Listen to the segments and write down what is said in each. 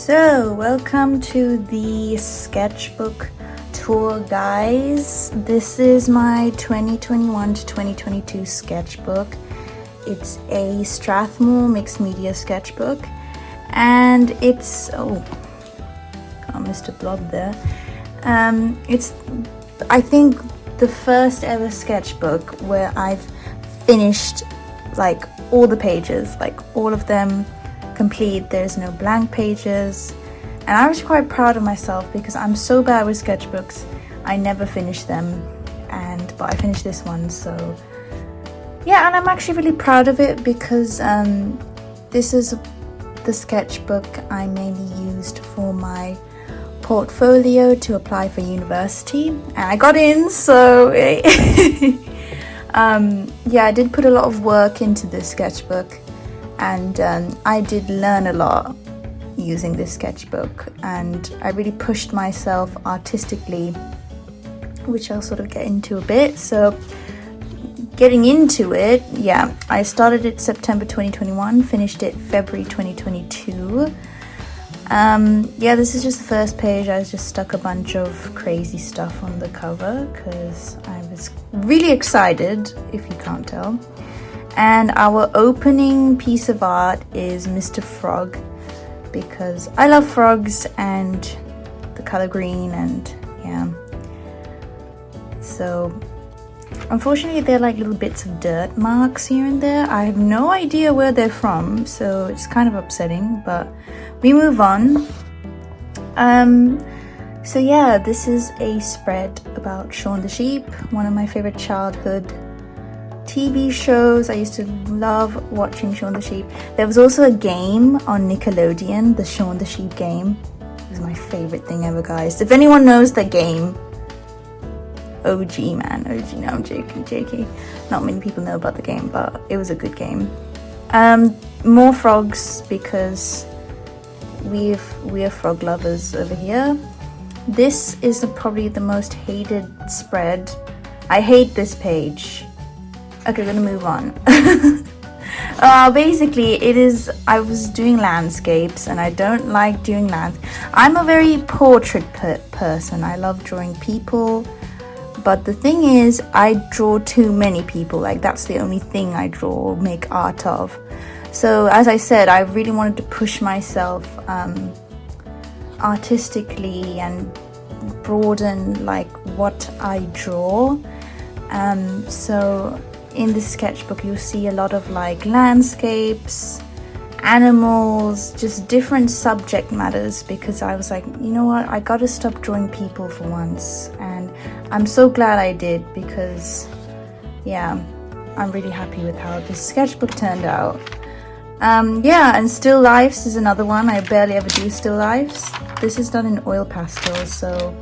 So, welcome to the sketchbook tour, guys. This is my 2021 to 2022 sketchbook. It's a Strathmore mixed media sketchbook, and it's Mr. Blob there. It's, I think, the first ever sketchbook where I've finished like all the pages, like all of them complete. There's no blank pages, and I was quite proud of myself because I'm so bad with sketchbooks. I never finish them, but I finished this one, so yeah. And I'm actually really proud of it because this is the sketchbook I mainly used for my portfolio to apply for university, and I got in, so yeah, I did put a lot of work into this sketchbook, and I did learn a lot using this sketchbook, and I really pushed myself artistically, which I'll sort of get into a bit. So getting into it, yeah, I started it September 2021, finished it February 2022. Yeah, this is just the first page. I just stuck a bunch of crazy stuff on the cover because I was really excited, if you can't tell. And our opening piece of art is Mr. Frog, because I love frogs and the color green, and yeah. So unfortunately they're like little bits of dirt marks here and there. I have no idea where they're from, so it's kind of upsetting, but we move on. So yeah, this is a spread about Shaun the Sheep, one of my favorite childhood TV shows. I used to love watching Shaun the Sheep. There was also a game on Nickelodeon, the Shaun the Sheep game. It was my favorite thing ever, guys. If anyone knows the game, OG, man, OG. No, I'm joking. Not many people know about the game, but it was a good game. More frogs because we're frog lovers over here. This is probably the most hated spread. I hate this page. Okay, we're gonna move on. Basically, I was doing landscapes, and I don't like doing I'm a very portrait person. I love drawing people, but the thing is, I draw too many people. Like, that's the only thing I draw or make art of. So as I said, I really wanted to push myself artistically and broaden like what I draw. So in this sketchbook you'll see a lot of like landscapes, animals, just different subject matters, because I was like, you know what, I gotta stop drawing people for once, and I'm so glad I did, because yeah, I'm really happy with how this sketchbook turned out. Yeah, and still lifes is another one. I barely ever do still lifes. This is done in oil pastels, so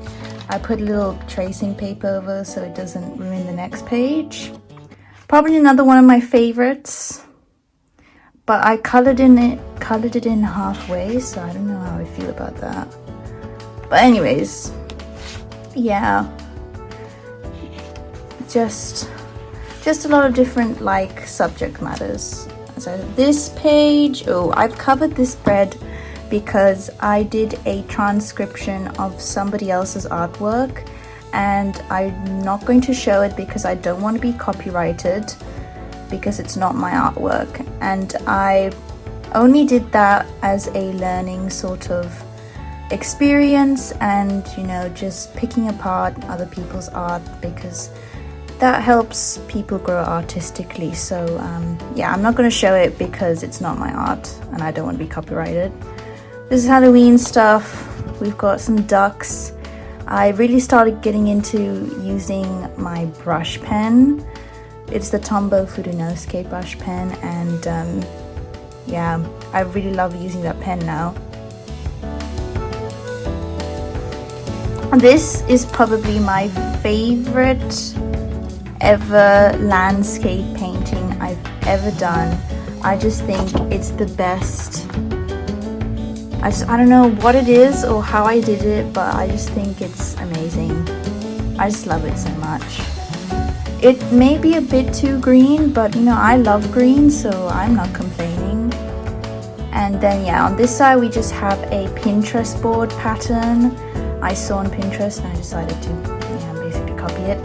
I put a little tracing paper over so it doesn't ruin the next page. Probably another one of my favorites, but I colored it in halfway, so I don't know how I feel about that. But anyways, yeah, just a lot of different like subject matters. So this page, I've covered this spread because I did a transcription of somebody else's artwork, and I'm not going to show it because I don't want to be copyrighted, because it's not my artwork, and I only did that as a learning sort of experience, and you know, just picking apart other people's art, because that helps people grow artistically. So yeah, I'm not going to show it because it's not my art and I don't want to be copyrighted. This is Halloween stuff. We've got some ducks. I really started getting into using my brush pen. It's the Tombow Furunosuke brush pen, and yeah, I really love using that pen now. This is probably my favorite ever landscape painting I've ever done. I just think it's the best. I don't know what it is or how I did it, but I just think it's amazing. I just love it so much. It may be a bit too green, but you know, I love green, so I'm not complaining. And then yeah, on this side we just have a Pinterest board pattern I saw on Pinterest and I decided to basically copy it.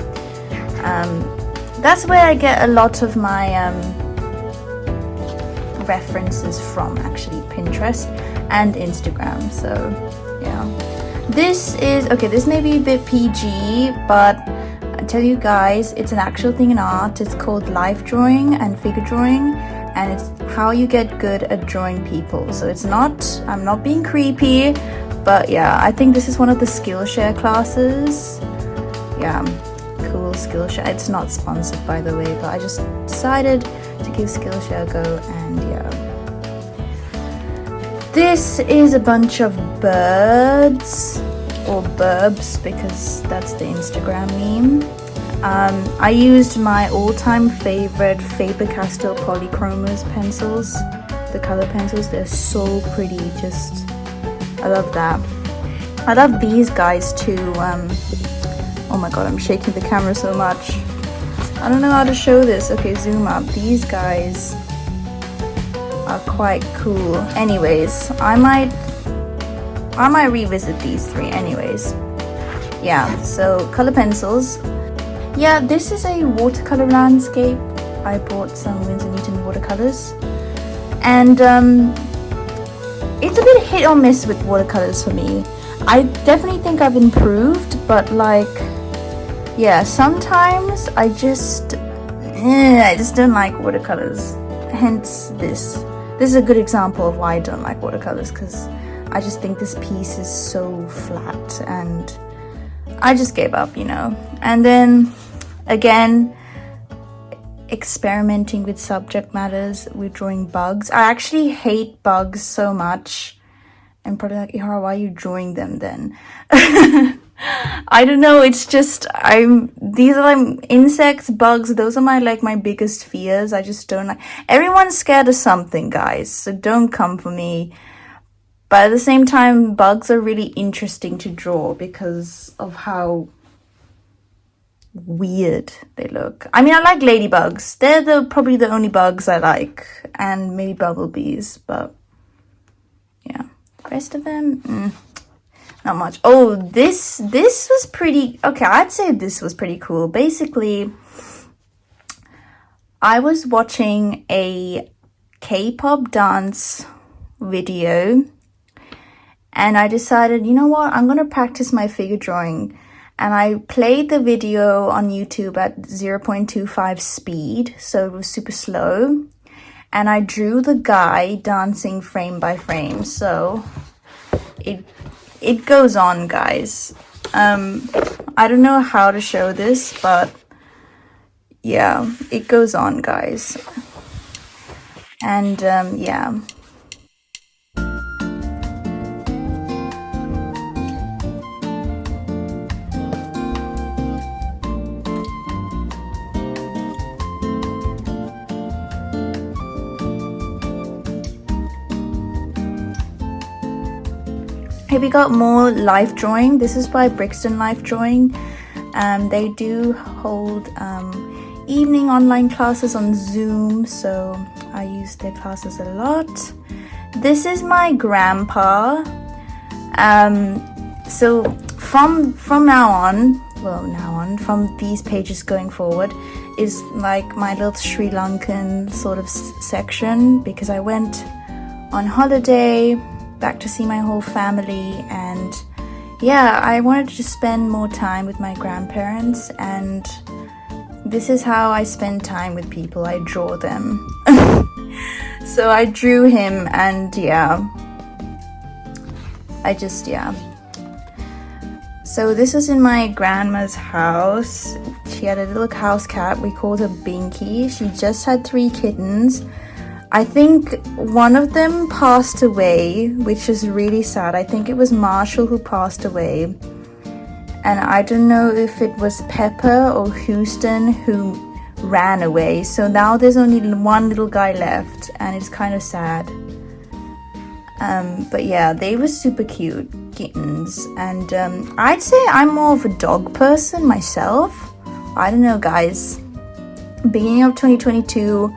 That's where I get a lot of my references from, actually, Pinterest and Instagram. So yeah, this is okay, this may be a bit PG, but I tell you guys, it's an actual thing in art. It's called life drawing and figure drawing, and it's how you get good at drawing people. So it's not, I'm not being creepy, but yeah, I think this is one of the Skillshare classes. Yeah, cool, Skillshare. It's not sponsored, by the way, but I just decided to give Skillshare a go. And yeah, this is a bunch of birds, or burbs, because that's the Instagram meme. I used my all-time favorite Faber-Castell Polychromos pencils, the color pencils. They're so pretty, just I love that. I love these guys too. Oh my god, I'm shaking the camera so much. I don't know how to show this. Okay, zoom up. These guys are quite cool. Anyways, I might revisit these three. Anyways, yeah, so color pencils. Yeah, this is a watercolor landscape. I bought some Winsor Newton watercolors, and it's a bit hit or miss with watercolors for me. I definitely think I've improved, but like, yeah, sometimes I just don't like watercolors. Hence this is a good example of why I don't like watercolors, because I just think this piece is so flat and I just gave up, you know. And then again, experimenting with subject matters, with drawing bugs. I actually hate bugs so much. And probably like, e.h.a.r.a, why are you drawing them then? I don't know, it's just, these are like insects, bugs, those are my biggest fears. I just don't like, everyone's scared of something, guys, so don't come for me. But at the same time, bugs are really interesting to draw because of how weird they look. I mean, I like ladybugs. They're probably the only bugs I like, and maybe bumblebees, but yeah, the rest of them, not much. Oh, this was pretty, okay, I'd say this was pretty cool. Basically, I was watching a K-pop dance video, and I decided, you know what, I'm gonna practice my figure drawing. And I played the video on YouTube at 0.25 speed, so it was super slow. And I drew the guy dancing frame by frame, so it goes on, guys. I don't know how to show this, but yeah, it goes on, guys. And yeah. Here we got more life drawing. This is by Brixton Life Drawing. They do hold evening online classes on Zoom, so I use their classes a lot. This is my grandpa. So from now on, from these pages going forward, is like my little Sri Lankan sort of section, because I went on holiday back to see my whole family, and yeah, I wanted to just spend more time with my grandparents, and this is how I spend time with people. I draw them. So I drew him, and yeah, so this is in my grandma's house. She had a little house cat. We called her Binky. She just had 3 kittens. I think one of them passed away, which is really sad. I think it was Marshall who passed away. And I don't know if it was Pepper or Houston who ran away. So now there's only one little guy left, and it's kind of sad. But yeah, they were super cute kittens. And I'd say I'm more of a dog person myself. I don't know, guys. Beginning of 2022,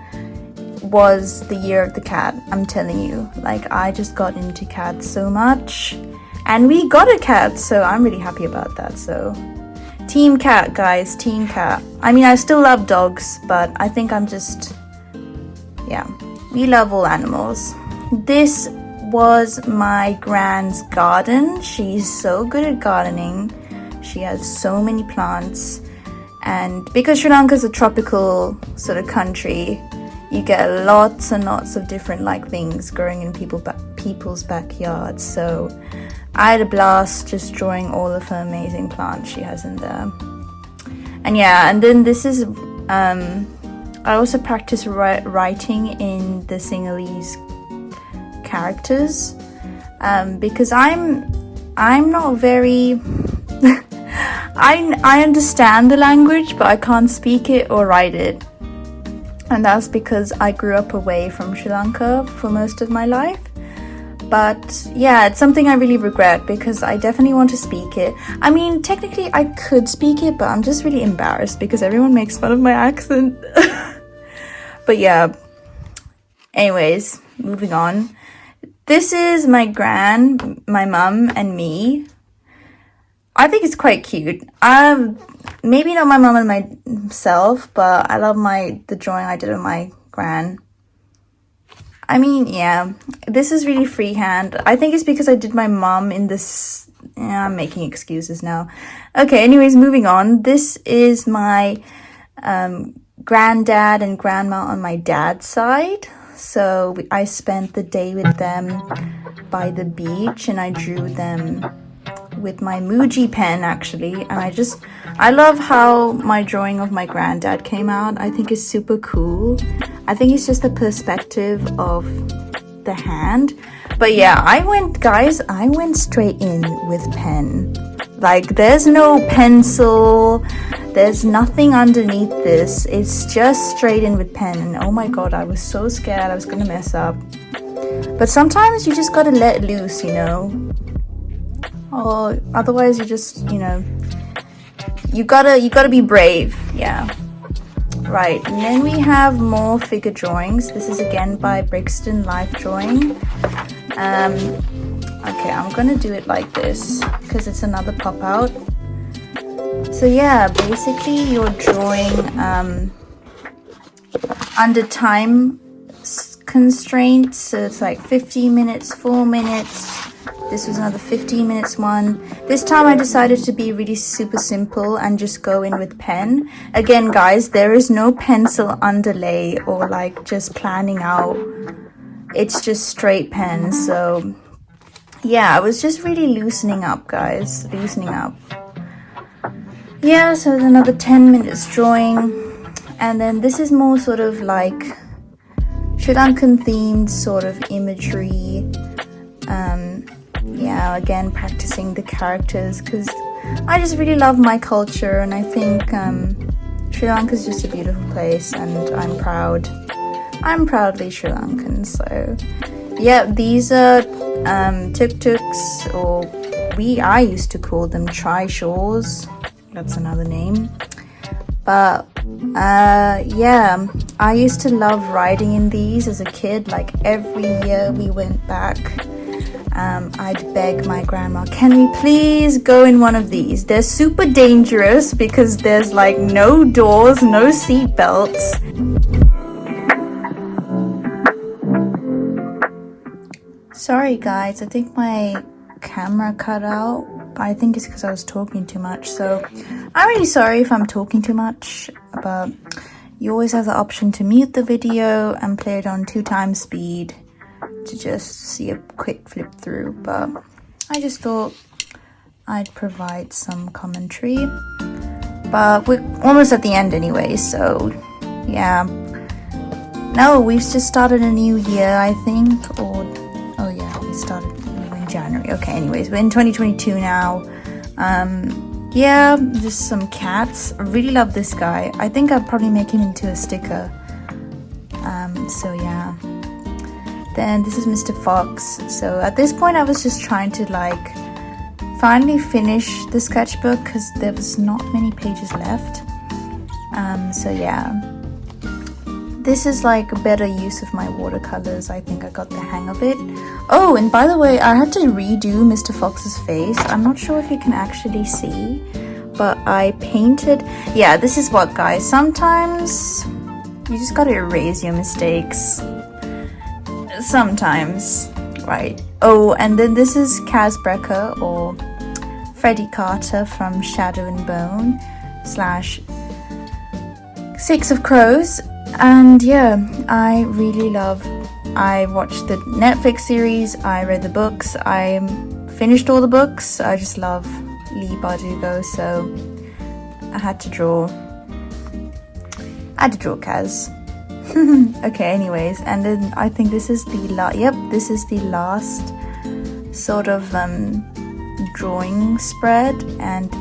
was the year of the cat. I'm telling you, like, I just got into cats so much, and we got a cat, so I'm really happy about that. So team cat, guys, team cat. I mean, I still love dogs, but I think I'm just, yeah, we love all animals. This was my grand's garden. She's so good at gardening. She has so many plants, and because Sri Lanka is a tropical sort of country, you get lots and lots of different like things growing in people's backyards. So I had a blast just drawing all of her amazing plants she has in there. And yeah, and then this is I also practice writing in the Sinhalese characters, because I'm not very I understand the language, but I can't speak it or write it, and that's because I grew up away from Sri Lanka for most of my life. But yeah, it's something I really regret, because I definitely want to speak it. I mean, technically I could speak it, but I'm just really embarrassed because everyone makes fun of my accent. But yeah, anyways, moving on. This is my gran, my mum, and me. I think it's quite cute. Maybe not my mum and myself, but I love the drawing I did of my gran. I mean, yeah, this is really freehand. I think it's because I did my mum in this. Yeah, I'm making excuses now. Okay, anyways, moving on. This is my granddad and grandma on my dad's side. So I spent the day with them by the beach, and I drew them with my Muji pen, actually. And I love how my drawing of my granddad came out. I think it's super cool. I think it's just the perspective of the hand. But yeah, I went straight in with pen. Like, there's no pencil, there's nothing underneath this. It's just straight in with pen. And oh my god, I was so scared I was gonna mess up. But sometimes you just gotta let loose, you know, or otherwise you just, you know, you gotta be brave. Yeah, right. And then we have more figure drawings. This is again by Brixton Life Drawing. Okay, I'm gonna do it like this because it's another pop out. So yeah, basically you're drawing under time constraints. So it's like 15 minutes, 4 minutes. This was another 15 minutes one. This time I decided to be really super simple and just go in with pen. Again, guys, there is no pencil underlay or like just planning out. It's just straight pen. So yeah, I was just really loosening up, guys. Loosening up. Yeah, so there's another 10 minutes drawing. And then this is more sort of like Sri Lankan themed sort of imagery. Yeah, again, practicing the characters because I just really love my culture, and I think Sri Lanka is just a beautiful place, and I'm proudly Sri Lankan. So yeah, these are tuk-tuks, or I used to call them trishaws. That's another name. But yeah, I used to love riding in these as a kid. Like every year we went back, I'd beg my grandma, can we please go in one of these? They're super dangerous because there's like no doors, no seat belts. Sorry guys, I think my camera cut out. I think it's because I was talking too much. So I'm really sorry if I'm talking too much, but you always have the option to mute the video and play it on 2x speed to just see a quick flip through. But I just thought I'd provide some commentary. But we're almost at the end anyway, so yeah. No, we've just started a new year, I think, or oh yeah, we started in January. Okay, anyways, we're in 2022 now. Yeah, just some cats. I really love this guy. I think I'll probably make him into a sticker. So yeah. Then this is Mr. Fox. So at this point I was just trying to like finally finish the sketchbook because there was not many pages left. So yeah. This is like a better use of my watercolors. I think I got the hang of it. Oh, and by the way, I had to redo Mr. Fox's face. I'm not sure if you can actually see, but I painted. Yeah, this is what, guys. Sometimes you just gotta erase your mistakes. Sometimes, right? Oh, and then this is Kaz Brecker or Freddie Carter from Shadow and Bone / Six of Crows. And yeah, I really love. I watched the Netflix series, I read the books, I finished all the books. I just love Leigh Bardugo, so I had to draw Kaz. Okay, anyways, and then I think this is the this is the last sort of drawing spread, and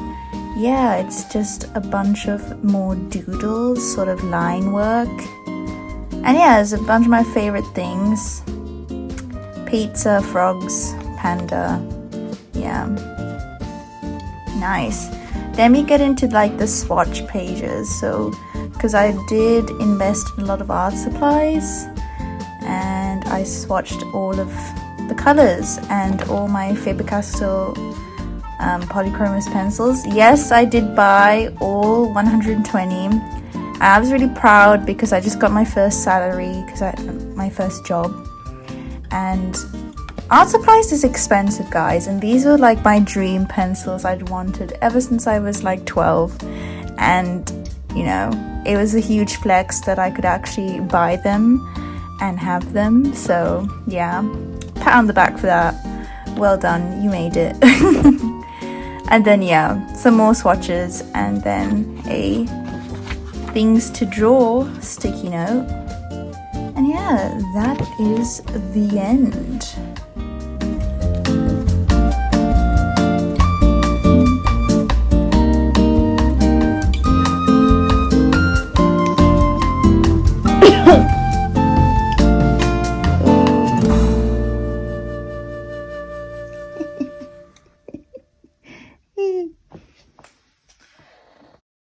yeah, it's just a bunch of more doodles, sort of line work. And yeah, there's a bunch of my favorite things. Pizza, frogs, panda. Yeah. Nice. Then we get into like the swatch pages. So, because I did invest in a lot of art supplies, and I swatched all of the colors and all my Faber-Castell polychromos pencils. Yes, I did buy all 120. I was really proud because I just got my first salary, my first job, and art supplies is expensive, guys, and these were like my dream pencils I'd wanted ever since I was like 12, and you know, it was a huge flex that I could actually buy them and have them. So yeah, pat on the back for that. Well done, you made it. And then yeah, some more swatches, and then a things to draw sticky note. And yeah, that is the end.